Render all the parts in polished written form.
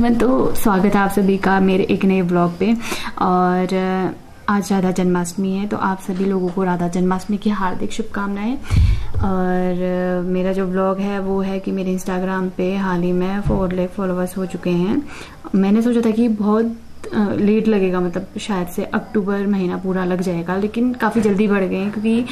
Everyone, तो स्वागत है आप सभी का मेरे एक नए ब्लॉग पे। और आज राधा जन्माष्टमी है, तो आप सभी लोगों को राधा जन्माष्टमी की हार्दिक शुभकामनाएं। और मेरा जो ब्लॉग है वो है कि मेरे इंस्टाग्राम पे हाल ही में 4 लाख फॉलोअर्स हो चुके हैं। मैंने सोचा था कि बहुत लेट लगेगा, मतलब शायद से अक्टूबर महीना पूरा लग जाएगा, लेकिन काफ़ी जल्दी बढ़ गए हैं क्योंकि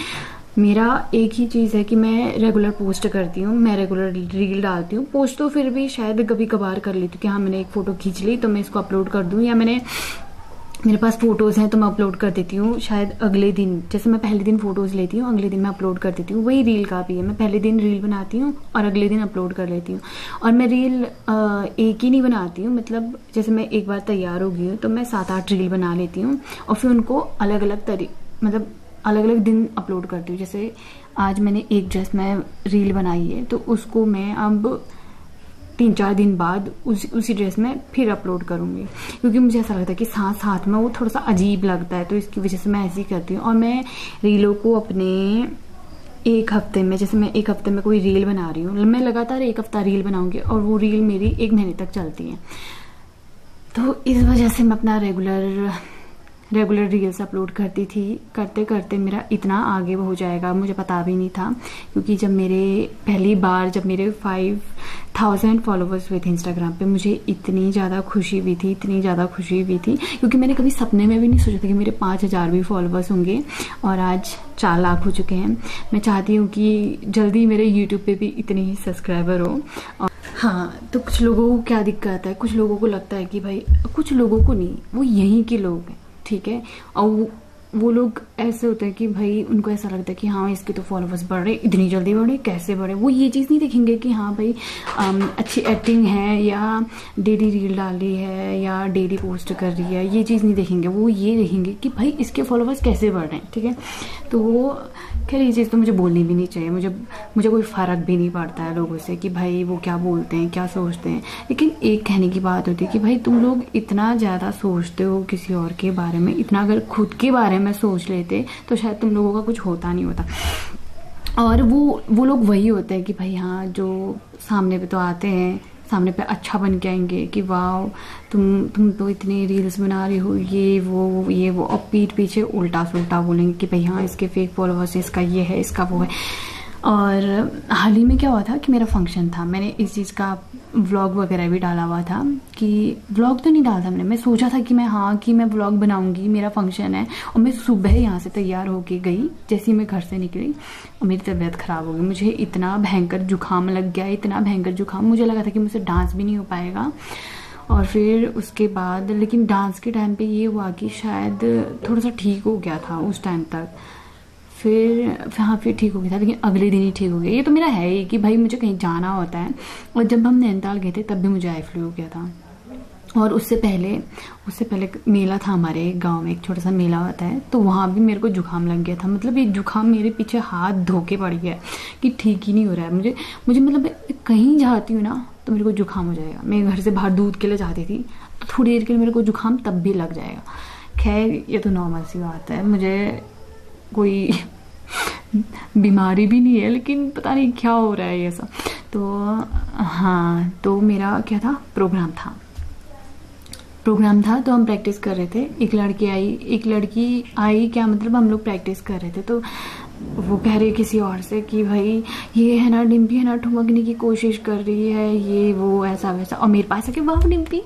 मेरा एक ही चीज़ है कि मैं रेगुलर पोस्ट करती हूँ, मैं रेगुलर रील डालती हूँ। पोस्ट तो फिर भी शायद कभी कभार कर लेती हूँ कि हाँ मैंने एक फ़ोटो खींच ली तो मैं इसको अपलोड कर दूँ, या मेरे पास फ़ोटोज़ हैं तो मैं अपलोड कर देती हूँ शायद अगले दिन। जैसे मैं पहले दिन फ़ोटोज़ लेती हूँ, अगले दिन मैं अपलोड कर देती हूँ। वही रील का भी है, मैं पहले दिन रील बनाती हूँ और अगले दिन अपलोड कर लेती हूँ। और मैं रील एक ही नहीं बनाती हूँ, मतलब जैसे मैं एक बार तैयार हो गई हूँ तो मैं 7-8 रील बना लेती हूँ और फिर उनको अलग अलग दिन अपलोड करती हूँ। जैसे आज मैंने एक ड्रेस में रील बनाई है तो उसको मैं अब 3-4 दिन बाद उसी ड्रेस में फिर अपलोड करूँगी, क्योंकि मुझे ऐसा लगता है कि साथ साथ में वो थोड़ा सा अजीब लगता है, तो इसकी वजह से मैं ऐसे ही करती हूँ। और मैं रीलों को अपने एक हफ्ते में, जैसे मैं एक हफ्ते में कोई रील बना रही हूँ, मैं लगातार एक हफ्ता रील बनाऊंगी और वो रील मेरी 1 महीने तक चलती है। तो इस वजह से मैं अपना रेगुलर रील्स अपलोड करती थी। करते करते मेरा इतना आगे हो जाएगा मुझे पता भी नहीं था, क्योंकि जब मेरे 5000 फॉलोवर्स हुए थे इंस्टाग्राम पे, मुझे इतनी ज़्यादा खुशी हुई थी, क्योंकि मैंने कभी सपने में भी नहीं सोचा था कि मेरे 5000 भी फॉलोवर्स होंगे। और आज 4 लाख हो चुके हैं। मैं चाहती हूँ कि जल्दी मेरे यूट्यूब पे भी इतने ही सब्सक्राइबर हो। हाँ, तो कुछ लोगों को क्या दिक्कत है, कुछ लोगों को लगता है कि भाई, कुछ लोगों को नहीं, वो यहीं के लोग हैं, ठीक है। और वो लोग ऐसे होते हैं कि भाई उनको ऐसा लगता है कि हाँ इसके तो फॉलोवर्स बढ़ रहे, इतनी जल्दी बढ़े, कैसे बढ़े। वो ये चीज़ नहीं देखेंगे कि हाँ भाई अच्छी एक्टिंग है, या डेली रील डाल रही है, या डेली पोस्ट कर रही है, ये चीज़ नहीं देखेंगे। वो ये देखेंगे कि भाई इसके फॉलोवर्स कैसे बढ़ रहे हैं, ठीक है। तो वो खैर ये चीज़ तो मुझे बोलनी भी नहीं चाहिए, मुझे कोई फ़र्क भी नहीं पड़ता है लोगों से कि भाई वो क्या बोलते हैं, क्या सोचते हैं। लेकिन एक कहने की बात होती है कि भाई तुम लोग इतना ज़्यादा सोचते हो किसी और के बारे में, इतना अगर खुद के बारे में सोच लेते तो शायद तुम लोगों का कुछ होता नहीं होता। और वो लोग वही होते हैं कि भाई हाँ, जो सामने पे तो आते हैं, सामने पे अच्छा बन के आएंगे कि वाह तुम तो इतने रील्स बना रही हो, ये वो, और पीठ पीछे उल्टा सुल्टा बोलेंगे कि भाई हाँ इसके फेक फॉलोवर्स, इसका ये है, इसका वो है। और हाल ही में क्या हुआ था कि मेरा फंक्शन था, मैंने इस चीज़ का व्लॉग वगैरह भी डाला हुआ था। कि व्लॉग तो नहीं डाला था मैं सोचा था कि मैं व्लॉग बनाऊंगी, मेरा फंक्शन है। और मैं सुबह यहाँ से तैयार होके गई, जैसे ही मैं घर से निकली और मेरी तबीयत ख़राब हो गई। मुझे इतना भयंकर जुकाम लग गया, मुझे लगा था कि मुझसे डांस भी नहीं हो पाएगा। और फिर उसके बाद लेकिन डांस के टाइम पे ये हुआ कि शायद थोड़ा सा ठीक हो गया था उस टाइम तक। फिर ठीक हो गया था, लेकिन अगले दिन ही ठीक हो गया। ये तो मेरा है ही कि भाई मुझे कहीं जाना होता है। और जब हम नैनीताल गए थे तब भी मुझे आई फ्लू हो गया था। और उससे पहले मेला था हमारे गांव में, एक छोटा सा मेला होता है, तो वहाँ भी मेरे को जुकाम लग गया था। मतलब ये जुकाम मेरे पीछे हाथ धोके पड़ गया कि ठीक ही नहीं हो रहा है। मुझे मतलब कहीं जाती हूँ ना तो मेरे को जुकाम हो जाएगा। मैं घर से बाहर दूध के लिए जाती थी तो थोड़ी देर के लिए मेरे को जुकाम तब भी लग जाएगा। खैर ये तो नॉर्मल सी बात है, मुझे कोई बीमारी भी नहीं है, लेकिन पता नहीं क्या हो रहा है ये सब। तो हाँ, तो मेरा क्या था, प्रोग्राम था तो हम प्रैक्टिस कर रहे थे। एक लड़की आई क्या, मतलब हम लोग प्रैक्टिस कर रहे थे तो वो कह रही किसी और से कि भाई ये है ना डिम्पी, है ना ठुमकने की कोशिश कर रही है, ये वो ऐसा वैसा। और मेरे पास आके वाह डिम्पी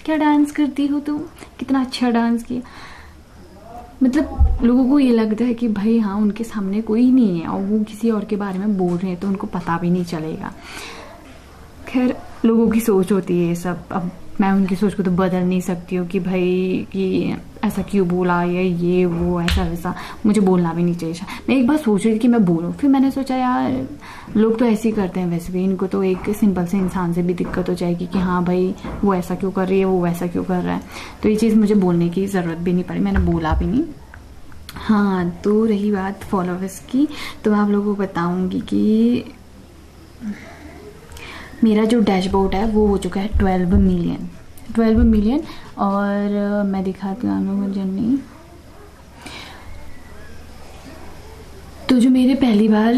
क्या डांस करती हो तुम, कितना अच्छा डांस किया। मतलब लोगों को ये लगता है कि भाई हाँ उनके सामने कोई नहीं है और वो किसी और के बारे में बोल रहे हैं तो उनको पता भी नहीं चलेगा। खैर लोगों की सोच होती है ये सब, अब मैं उनकी सोच को तो बदल नहीं सकती हूँ कि भाई कि ऐसा क्यों बोला, या ये वो ऐसा वैसा। मुझे बोलना भी नहीं चाहिए। मैं एक बार सोच रही थी कि मैं बोलूँ, फिर मैंने सोचा यार लोग तो ऐसे ही करते हैं, वैसे भी इनको तो एक सिंपल से इंसान से भी दिक्कत हो जाएगी कि हाँ भाई वो ऐसा क्यों कर रही है, वो वैसा क्यों कर रहा है। तो ये चीज़ मुझे बोलने की ज़रूरत भी नहीं पड़ी, मैंने बोला भी नहीं। हाँ, तो रही बात फॉलोवर्स की, तो मैं आप लोगों को बताऊँगी कि मेरा जो डैशबोर्ड है वो हो चुका है 12 मिलियन। और मैं दिखाती हूँ जर्नी। तो जो मेरे पहली बार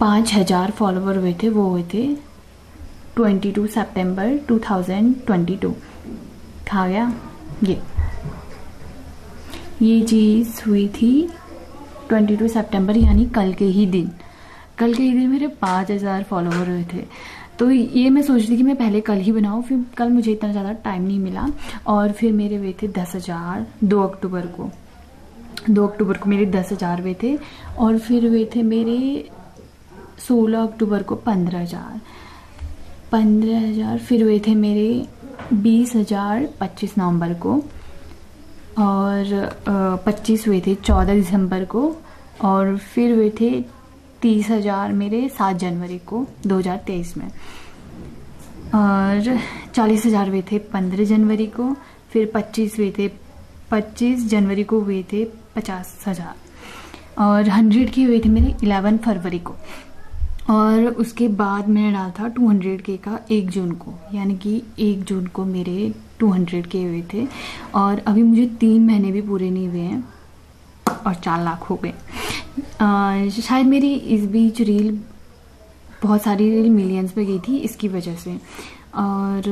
5000 फॉलोवर हुए थे वो हुए थे 22 सितंबर 2022 खा गया। ये चीज़ हुई थी 22 सितंबर, यानी कल के ही दिन मेरे 5000 फॉलोवर हुए थे। तो ये मैं सोच रही थी कि मैं पहले कल ही बनाऊँ, फिर कल मुझे इतना ज़्यादा टाइम नहीं मिला, और फिर मेरे हुए थे 10,000 2 अक्टूबर को मेरे 10,000 हुए थे, और फिर हुए थे मेरे 16 अक्टूबर को 15,000, फिर हुए थे मेरे 20,000 25 नवंबर को, और 25 हुए थे 14 दिसंबर को, और फिर हुए थे 30,000 मेरे 7 जनवरी को 2023 में, और 40,000 हुए थे 15 जनवरी को, फिर 25 जनवरी को हुए थे 50,000, और 100 के हुए थे मेरे 11 फरवरी को, और उसके बाद मैंने डाला था 200K का 1 जून को, यानी कि 1 जून को मेरे 200K हुए थे, और अभी मुझे 3 महीने भी पूरे नहीं हुए हैं और 4 लाख हो गए। शायद मेरी इस बीच रील, बहुत सारी रील मिलियंस पे गई थी इसकी वजह से। और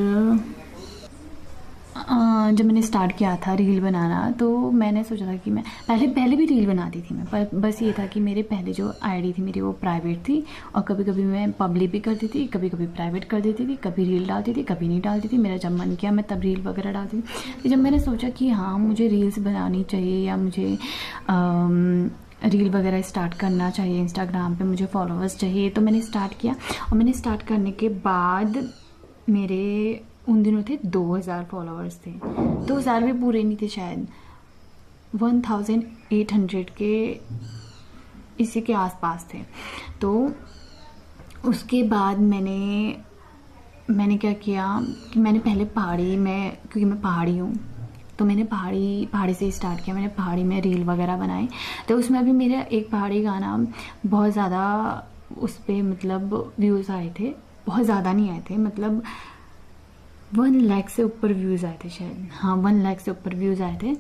जब मैंने स्टार्ट किया था रील बनाना, तो मैंने सोचा था कि मैं पहले भी रील बनाती थी मैं, पर बस ये था कि मेरे पहले जो आईडी थी मेरी वो प्राइवेट थी, और कभी कभी मैं पब्लिक भी करती थी, कभी कभी प्राइवेट कर देती थी, कभी रील डालती थी, कभी नहीं डालती थी, मेरा जब मन किया मैं तब रील वगैरह डालती थी। तो जब मैंने सोचा कि हाँ मुझे रील्स बनानी चाहिए, या मुझे रील वगैरह स्टार्ट करना चाहिए, इंस्टाग्राम पे मुझे फॉलोअर्स चाहिए, तो मैंने स्टार्ट किया। और मैंने स्टार्ट करने के बाद मेरे उन दिनों थे 2,000 फॉलोअर्स थे, 2,000 भी पूरे नहीं थे, शायद 1,800 के इसी के आसपास थे। तो उसके बाद मैंने क्या किया कि मैंने पहले क्योंकि मैं पहाड़ी हूँ, तो मैंने पहाड़ी से स्टार्ट किया। मैंने पहाड़ी में रील वगैरह बनाई, तो उसमें अभी मेरा एक पहाड़ी गाना बहुत ज़्यादा उस पर मतलब व्यूज़ आए थे, बहुत ज़्यादा नहीं आए थे, मतलब 1 लाख से ऊपर व्यूज़ आए थे शायद, हाँ 1 लाख से ऊपर व्यूज़ आए थे।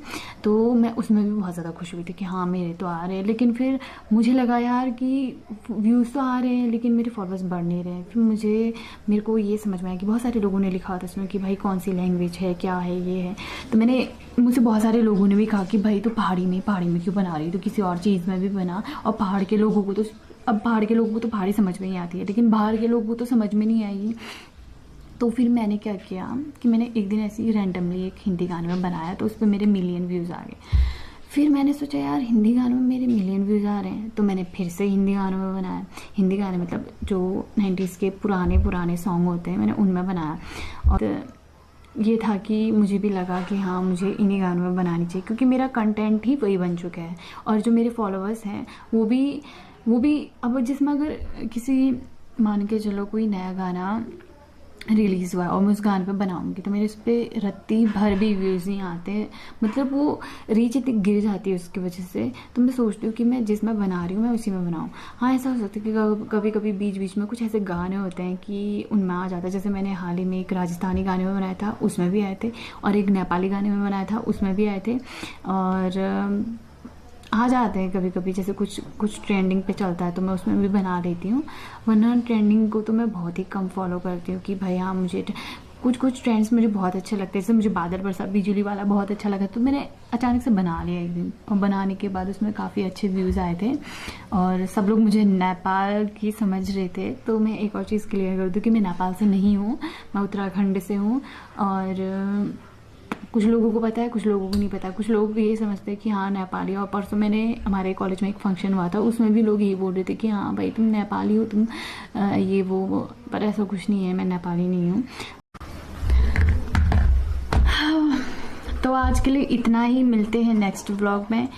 तो मैं उसमें भी बहुत ज़्यादा खुश हुई थी कि हाँ मेरे तो आ रहे हैं, लेकिन फिर मुझे लगा यार कि व्यूज़ तो आ रहे हैं लेकिन मेरे फॉलोअर्स बढ़ नहीं रहे हैं। फिर मेरे को ये समझ में आया कि बहुत सारे लोगों ने लिखा था इसमें कि भाई कौन सी लैंग्वेज है, क्या है, ये है। तो मुझसे बहुत सारे लोगों ने भी कहा कि भाई तो पहाड़ी में क्यों बना रही है, तो किसी और चीज़ में भी बना। और पहाड़ के लोगों को तो पहाड़ी समझ में ही आती है, लेकिन बाहर के लोगों को तो समझ में नहीं आएगी। तो फिर मैंने क्या किया कि मैंने एक दिन ऐसे ही रैंडमली एक हिंदी गाने में बनाया, तो उस पर मेरे मिलियन व्यूज़ आ गए। फिर मैंने सोचा यार हिंदी गानों में मेरे मिलियन व्यूज़ आ रहे हैं, तो मैंने फिर से हिंदी गानों में बनाया। हिंदी गाने मतलब जो 90s के पुराने सॉन्ग होते हैं, मैंने उनमें बनाया। और ये था कि मुझे भी लगा कि हाँ मुझे इन्हीं गानों में बनानी चाहिए, क्योंकि मेरा कंटेंट ही वही बन चुका है। और जो मेरे फॉलोअर्स हैं वो भी अब जिसमें अगर किसी मान के चलो कोई नया गाना रिलीज़ हुआ और मैं उस गाने पे बनाऊंगी, तो मेरे उस पर रत्ती भर भी व्यूज़ नहीं आते, मतलब वो रीच इतनी गिर जाती है उसकी वजह से। तो मैं सोचती हूँ कि मैं जिसमें बना रही हूँ मैं उसी में बनाऊँ। हाँ ऐसा हो सकता है कि कभी कभी बीच में कुछ ऐसे गाने होते हैं कि उनमें आ जाता है, जैसे मैंने हाल ही में एक राजस्थानी गाने में बनाया था, उसमें भी आए थे, और एक नेपाली गाने में बनाया था, उसमें भी आए थे। और आ जाते हैं कभी कभी, जैसे कुछ ट्रेंडिंग पे चलता है तो मैं उसमें भी बना लेती हूँ, वरना ट्रेंडिंग को तो मैं बहुत ही कम फॉलो करती हूँ। कि भाई हाँ मुझे कुछ ट्रेंड्स मुझे बहुत अच्छे लगते हैं, जैसे मुझे बादल बरसा बिजली वाला बहुत अच्छा लगा, तो मैंने अचानक से बना लिया एक दिन, और बनाने के बाद उसमें काफ़ी अच्छे व्यूज़ आए थे, और सब लोग मुझे नेपाल की समझ रहे थे। तो मैं एक और चीज़ क्लियर कर दूँ कि मैं नेपाल से नहीं हूँ, मैं उत्तराखंड से हूँ। और कुछ लोगों को पता है, कुछ लोगों को नहीं पता। कुछ लोग ये समझते हैं कि हाँ नेपाली। और परसों हमारे कॉलेज में एक फंक्शन हुआ था, उसमें भी लोग यही बोल रहे थे कि हाँ भाई तुम नेपाली हो, तुम ये वो, पर ऐसा कुछ नहीं है, मैं नेपाली नहीं हूँ। तो आज के लिए इतना ही, मिलते हैं नेक्स्ट व्लॉग में।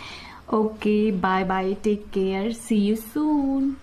Okay bye bye, take care, see you soon.